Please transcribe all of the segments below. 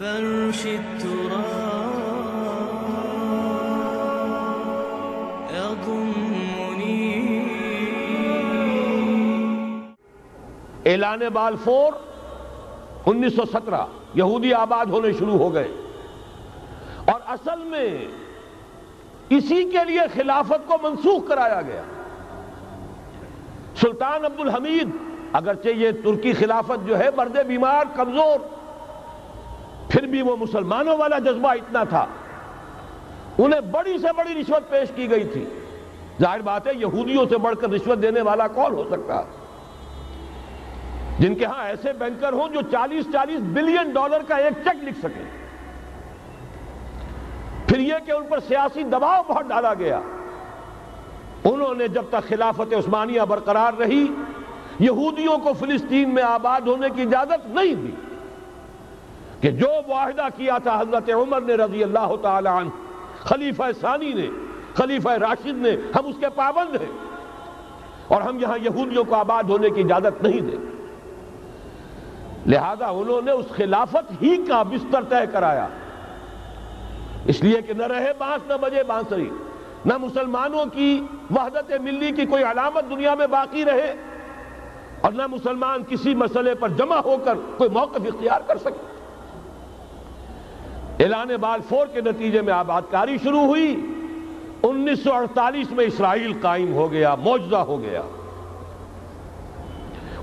فرش التراب يضمني. اعلان بالفور 1917 یہودی آباد ہونے شروع ہو گئے، اور اصل میں اسی کے لیے خلافت کو منسوخ کرایا گیا۔ سلطان عبدالحمید، اگرچہ یہ ترکی خلافت جو ہے مرد بیمار کمزور، پھر بھی وہ مسلمانوں والا جذبہ اتنا تھا، انہیں بڑی سے بڑی رشوت پیش کی گئی تھی۔ ظاہر بات ہے یہودیوں سے بڑھ کر رشوت دینے والا کون ہو سکتا ہے، جن کے ہاں ایسے بینکر ہوں جو 40 بلین ڈالر کا ایک چیک لکھ سکیں۔ پھر یہ کہ ان پر سیاسی دباؤ بہت ڈالا گیا۔ انہوں نے جب تک خلافت عثمانیہ برقرار رہی، یہودیوں کو فلسطین میں آباد ہونے کی اجازت نہیں دی، کہ جو معاہدہ کیا تھا حضرت عمر نے رضی اللہ تعالی عنہ، خلیفہ ثانی نے، خلیفہ راشد نے، ہم اس کے پابند ہیں، اور ہم یہاں یہودیوں کو آباد ہونے کی اجازت نہیں دیں۔ لہذا انہوں نے اس خلافت ہی کا بستر طے کرایا، اس لیے کہ نہ رہے بانس نہ بجے بانسری، نہ مسلمانوں کی وحدت ملی کی کوئی علامت دنیا میں باقی رہے، اور نہ مسلمان کسی مسئلے پر جمع ہو کر کوئی موقف اختیار کر سکے۔ اعلان بالفور کے نتیجے میں آباد کاری شروع ہوئی۔ 1948 میں اسرائیل قائم ہو گیا، معجزہ ہو گیا۔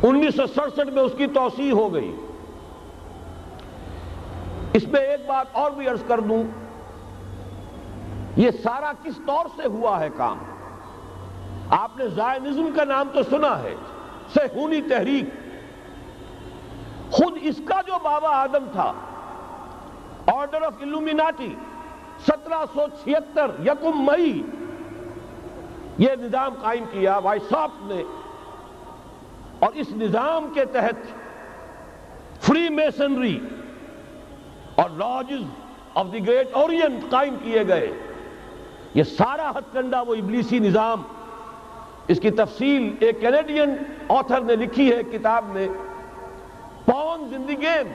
1967 میں اس کی توسیع ہو گئی۔ اس میں ایک بات اور بھی عرض کر دوں، یہ سارا کس طور سے ہوا ہے کام؟ آپ نے زائنزم کا نام تو سنا ہے، صہیونی تحریک۔ خود اس کا جو بابا آدم تھا، آرڈر آف الومیناٹی، 1776 یکم مئی یہ نظام قائم کیا وائساپ نے، اور اس نظام کے تحت فری میسنری اور lodges of the great Orient قائم کیے گئے۔ یہ سارا ہتھ کنڈا وہ ابلیسی نظام، اس کی تفصیل ایک کینیڈین آتھر نے لکھی ہے کتاب میں، پاونز ان دی گیم،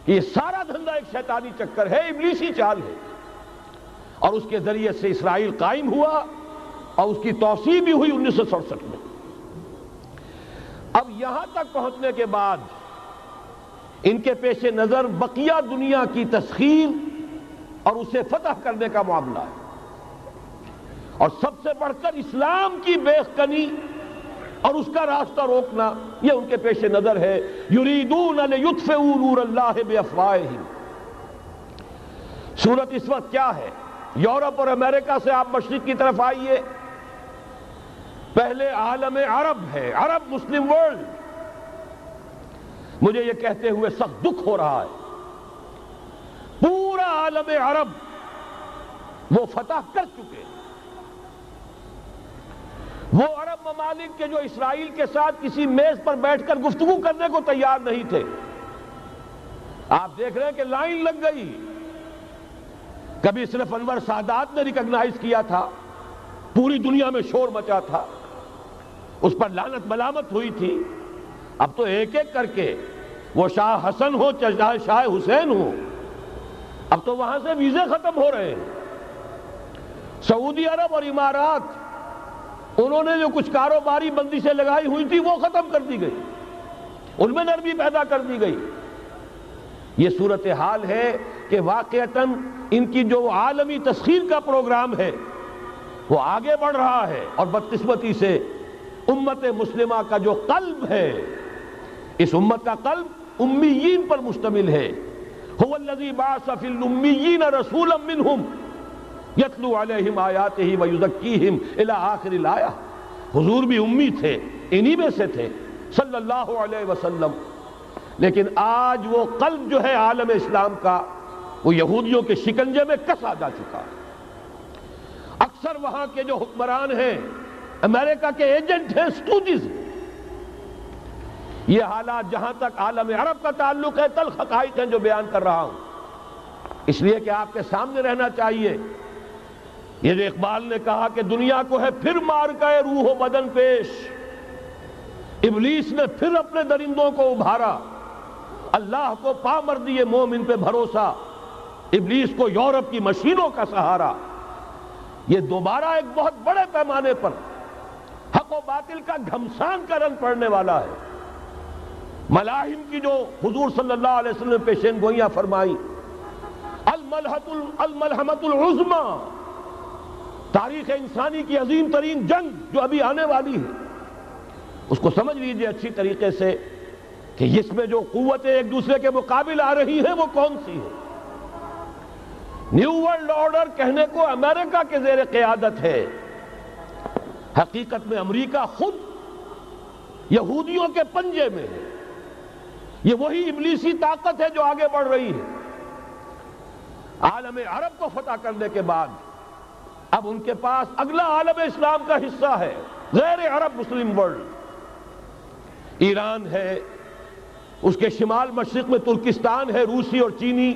کہ یہ سارا دھندا ایک شیطانی چکر ہے، ابلیسی چال ہے، اور اس کے ذریعے سے اسرائیل قائم ہوا، اور اس کی توسیع بھی ہوئی 1967 میں۔ اب یہاں تک پہنچنے کے بعد ان کے پیش نظر بقیہ دنیا کی تسخیر اور اسے فتح کرنے کا معاملہ ہے، اور سب سے بڑھ کر اسلام کی بیخکنی اور اس کا راستہ روکنا، یہ ان کے پیش نظر ہے۔ یریدون لیطفئوا نور اللہ بافواہہم۔ صورت اس وقت کیا ہے؟ یورپ اور امریکہ سے آپ مشرق کی طرف آئیے، پہلے عالم عرب ہے، عرب مسلم ورلڈ۔ مجھے یہ کہتے ہوئے سخت دکھ ہو رہا ہے، پورا عالم عرب وہ فتح کر چکے ہیں۔ وہ عرب ممالک کے جو اسرائیل کے ساتھ کسی میز پر بیٹھ کر گفتگو کرنے کو تیار نہیں تھے، آپ دیکھ رہے ہیں کہ لائن لگ گئی۔ کبھی صرف انور سادات نے ریکگنائز کیا تھا، پوری دنیا میں شور مچا تھا، اس پر لعنت ملامت ہوئی تھی۔ اب تو ایک ایک کر کے، وہ شاہ حسن ہو چاہے شاہ حسین ہو، اب تو وہاں سے ویزے ختم ہو رہے ہیں۔ سعودی عرب اور امارات، انہوں نے جو کچھ کاروباری بندشیں لگائی ہوئی تھی وہ ختم کر دی گئی، ان میں نرمی پیدا کر دی گئی۔ یہ صورتحال ہے کہ واقعتاً ان کی جو عالمی تسخیر کا پروگرام ہے وہ آگے بڑھ رہا ہے، اور بدقسمتی سے امت مسلمہ کا جو قلب ہے، اس امت کا قلب امیین پر مشتمل ہے۔ هو الذی بعث فی الامیین رسولا منہم یتلو علیہم آیاتہ ویزکیہم الی آخر الآیہ۔ حضور بھی امی تھے، انہی میں سے تھے صلی اللہ علیہ وسلم۔ لیکن آج وہ قلب جو ہے عالم اسلام کا، وہ یہودیوں کے شکنجے میں کسا جا چکا ہے۔ اکثر وہاں کے جو حکمران ہیں، امریکہ کے ایجنٹ ہیں، سٹوجز۔ یہ حالات جہاں تک عالم عرب کا تعلق ہے، تلخ حقائق ہیں جو بیان کر رہا ہوں، اس لیے کہ آپ کے سامنے رہنا چاہیے۔ یہ جو اقبال نے کہا کہ دنیا کو ہے پھر مارکہ روح و بدن پیش، ابلیس نے پھر اپنے درندوں کو ابھارا، اللہ کو پامردی مومن پہ بھروسہ، ابلیس کو یورپ کی مشینوں کا سہارا، یہ دوبارہ ایک بہت بڑے پیمانے پر حق و باطل کا گھمسان کا رنگ پڑنے والا ہے۔ ملاحم کی جو حضور صلی اللہ علیہ وسلم نے پیشین گوئیاں فرمائی، الملحمۃ العظمیٰ، تاریخ انسانی کی عظیم ترین جنگ جو ابھی آنے والی ہے، اس کو سمجھ لیجئے اچھی طریقے سے کہ اس میں جو قوتیں ایک دوسرے کے مقابل آ رہی ہیں وہ کون سی ہیں۔ نیو ورلڈ آرڈر کہنے کو امریکہ کے زیر قیادت ہے، حقیقت میں امریکہ خود یہودیوں کے پنجے میں ہے۔ یہ وہی ابلیسی طاقت ہے جو آگے بڑھ رہی ہے۔ عالم عرب کو فتح کرنے کے بعد اب ان کے پاس اگلا عالم اسلام کا حصہ ہے، غیر عرب مسلم ورلڈ۔ ایران ہے، اس کے شمال مشرق میں ترکستان ہے، روسی اور چینی،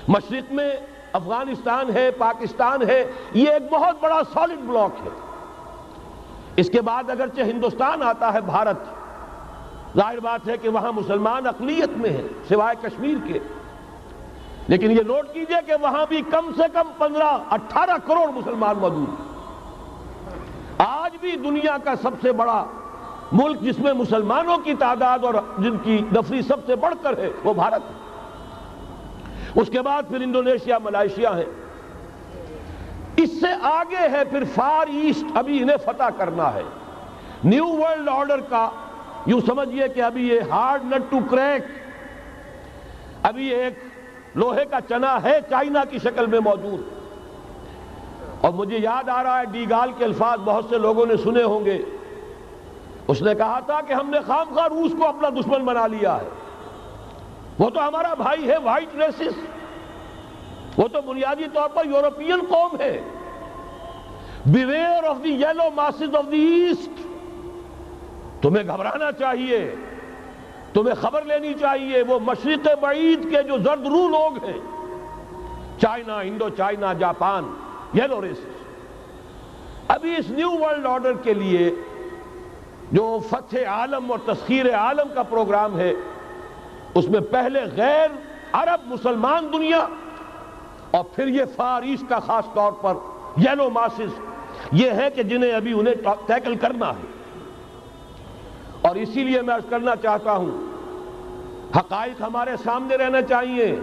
مشرق میں افغانستان ہے، پاکستان ہے، یہ ایک بہت بڑا سالڈ بلاک ہے۔ اس کے بعد اگرچہ ہندوستان آتا ہے، بھارت، ظاہر بات ہے کہ وہاں مسلمان اقلیت میں ہیں سوائے کشمیر کے، لیکن یہ نوٹ کیجئے کہ وہاں بھی کم سے کم 15-18 کروڑ مسلمان موجود ہیں۔ آج بھی دنیا کا سب سے بڑا ملک جس میں مسلمانوں کی تعداد اور جن کی نفری سب سے بڑھ کر ہے وہ بھارت ہے۔ اس کے بعد پھر انڈونیشیا، ملائیشیا ہے، اس سے آگے ہے پھر فار ایسٹ، ابھی انہیں فتح کرنا ہے۔ نیو ورلڈ آرڈر کا یوں سمجھئے کہ ابھی یہ ہارڈ نٹ ٹو کریک، ابھی ایک لوہے کا چنا ہے چائنا کی شکل میں موجود۔ اور مجھے یاد آ رہا ہے ڈی گال کے الفاظ بہت سے لوگوں نے سنے ہوں گے، اس نے کہا تھا کہ ہم نے خام خواہ روس کو اپنا دشمن بنا لیا ہے، وہ تو ہمارا بھائی ہے، وائٹ ریسس، وہ تو بنیادی طور پر یورپین قوم ہے۔ Beware of the yellow masses of the east, تمہیں گھبرانا چاہیے، تمہیں خبر لینی چاہیے، وہ مشرق بعید کے جو زرد رو لوگ ہیں، China, Indo China, Japan, yellow races. ابھی اس نیو ورلڈ آرڈر کے لیے جو فتح عالم اور تسخیر عالم کا پروگرام ہے، اس میں پہلے غیر عرب مسلمان دنیا اور پھر یہ فار ایسٹ کا خاص طور پر یلو ماسز، یہ ہے کہ جنہیں ابھی انہیں ٹیکل کرنا ہے۔ اور اسی لیے میں عرض کرنا چاہتا ہوں، حقائق ہمارے سامنے رہنا چاہیے۔